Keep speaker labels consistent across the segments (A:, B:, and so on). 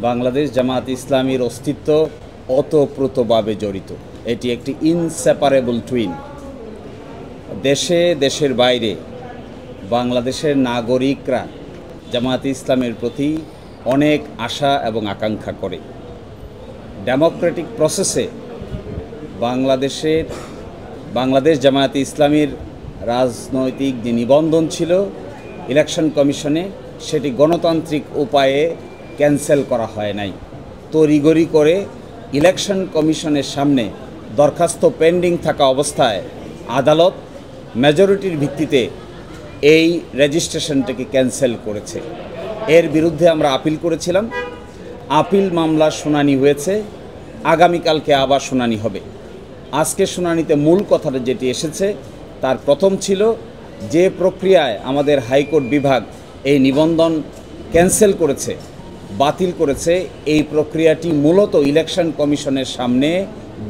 A: বাংলাদেশ জামাত ইসলামীর অস্তিত্ব ওতপ্রোতভাবে জড়িত। এটি একটি ইনসেপারেবল টুইন। দেশে দেশের বাইরে বাংলাদেশের নাগরিকরা জামাত ইসলামের প্রতি অনেক আশা এবং আকাঙ্ক্ষা করে। ডেমোক্রেটিক প্রসেসে বাংলাদেশ জামায়াতে ইসলামীর রাজনৈতিক যে নিবন্ধন ছিল ইলেকশন কমিশনে, সেটি গণতান্ত্রিক উপায়ে ক্যান্সেল করা হয় নাই। তড়িঘড়ি করে ইলেকশন কমিশনের সামনে দরখাস্ত পেন্ডিং থাকা অবস্থায় আদালত মেজরিটির ভিত্তিতে এই রেজিস্ট্রেশনটাকে ক্যান্সেল করেছে। এর বিরুদ্ধে আমরা আপিল করেছিলাম। আপিল মামলার শুনানি হয়েছে, আগামীকালকে আবার শুনানি হবে। আজকে শুনানিতে মূল কথাটা যেটি এসেছে তার প্রথম ছিল যে প্রক্রিয়ায় আমাদের হাইকোর্ট বিভাগ এই নিবন্ধন ক্যান্সেল করেছে, বাতিল করেছে, এই প্রক্রিয়াটি মূলত ইলেকশন কমিশনের সামনে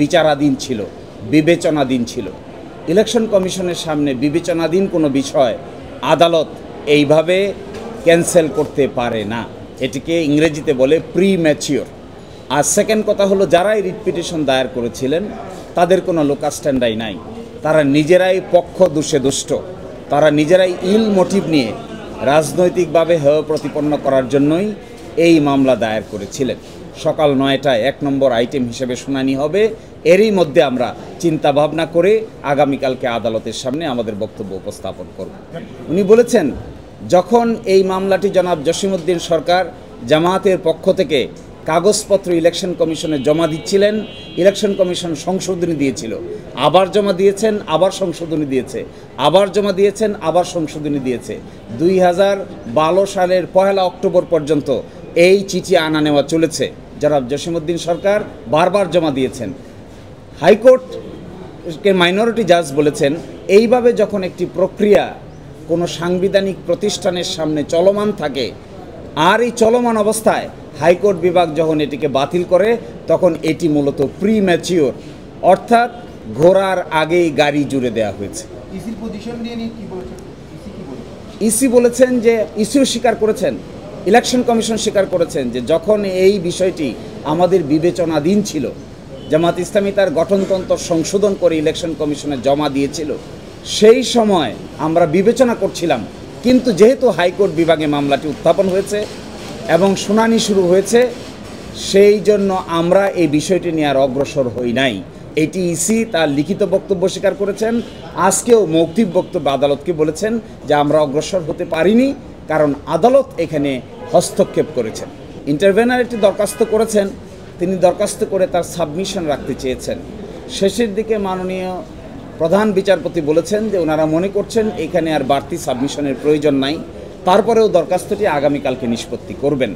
A: বিচারাধীন ছিল, বিবেচনাধীন ছিল। ইলেকশন কমিশনের সামনে বিবেচনাধীন কোনো বিষয় আদালত এইভাবে ক্যান্সেল করতে পারে না। এটিকে ইংরেজিতে বলে প্রিম্যাচিওর। আর সেকেন্ড কথা হলো, যারাই রিট পিটিশন দায়ের করেছিলেন তাদের কোনো লোকাল স্ট্যান্ডাই নাই। তারা নিজেরাই পক্ষ দোষে দুষ্ট, তারা নিজেরাই ইল মোটিভ নিয়ে রাজনৈতিকভাবে হেয় প্রতিপন্ন করার জন্যই এই মামলা দায়ের করেছিলেন। সকাল 9টায় 1 নম্বর আইটেম হিসেবে শুনানি হবে। এরই মধ্যে আমরা চিন্তা ভাবনা করে আগামীকালকে আদালতের সামনে আমাদের বক্তব্য উপস্থাপন করব। উনি বলেছেন, যখন এই মামলাটি জনাব জসিমউদ্দিন সরকার জামায়াতের পক্ষ থেকে কাগজপত্র ইলেকশন কমিশনে জমা দিচ্ছিলেন, ইলেকশন কমিশন সংশোধনী দিয়েছিল, আবার জমা দিয়েছেন, আবার সংশোধনী দিয়েছে, আবার জমা দিয়েছেন, আবার সংশোধনী দিয়েছে। 2012 সালের 1 অক্টোবর পর্যন্ত এই চিঠি আনা নেওয়া চলেছে। জনাব জসিমউদ্দিন সরকার বারবার জমা দিয়েছেন। হাইকোর্টের মাইনরিটি জাজ বলেছেন, এইভাবে যখন একটি প্রক্রিয়া কোনো সাংবিধানিক প্রতিষ্ঠানের সামনে চলমান থাকে, আর এই চলমান অবস্থায় হাইকোর্ট বিভাগ যখন এটিকে বাতিল করে, তখন এটি মূলত প্রিম্যাচিওর, অর্থাৎ ঘোড়ার আগেই গাড়ি জুড়ে দেওয়া হয়েছে। ইসি বলেছেন যে, ইসিও স্বীকার করেছেন, ইলেকশন কমিশন স্বীকার করেছেন যে যখন এই বিষয়টি আমাদের বিবেচনাধীন ছিল, জামাত ইসলামী তার গঠনতন্ত্র সংশোধন করে ইলেকশন কমিশনে জমা দিয়েছিল, সেই সময় আমরা বিবেচনা করছিলাম। কিন্তু যেহেতু হাইকোর্ট বিভাগে মামলাটি উত্থাপন হয়েছে এবং শুনানি শুরু হয়েছে, সেই জন্য আমরা এই বিষয়টি নিয়ে আর অগ্রসর হই নাই। এটি ইসি তার লিখিত বক্তব্য স্বীকার করেছেন। আজকেও মৌখিক বক্তব্য আদালতকে বলেছেন যে আমরা অগ্রসর হতে পারিনি, কারণ আদালত এখানে হস্তক্ষেপ করেছেন। ইন্টারভেনার একটি দরখাস্ত করেছেন, তিনি দরখাস্ত করে তার সাবমিশন রাখতে চেয়েছেন। শেষের দিকে মাননীয় প্রধান বিচারপতি বলেছেন যে ওনারা মনে করছেন এখানে আর বাড়তি সাবমিশনের প্রয়োজন নাই, তারপরেও দরখাস্তটি আগামীকালকে নিষ্পত্তি করবেন।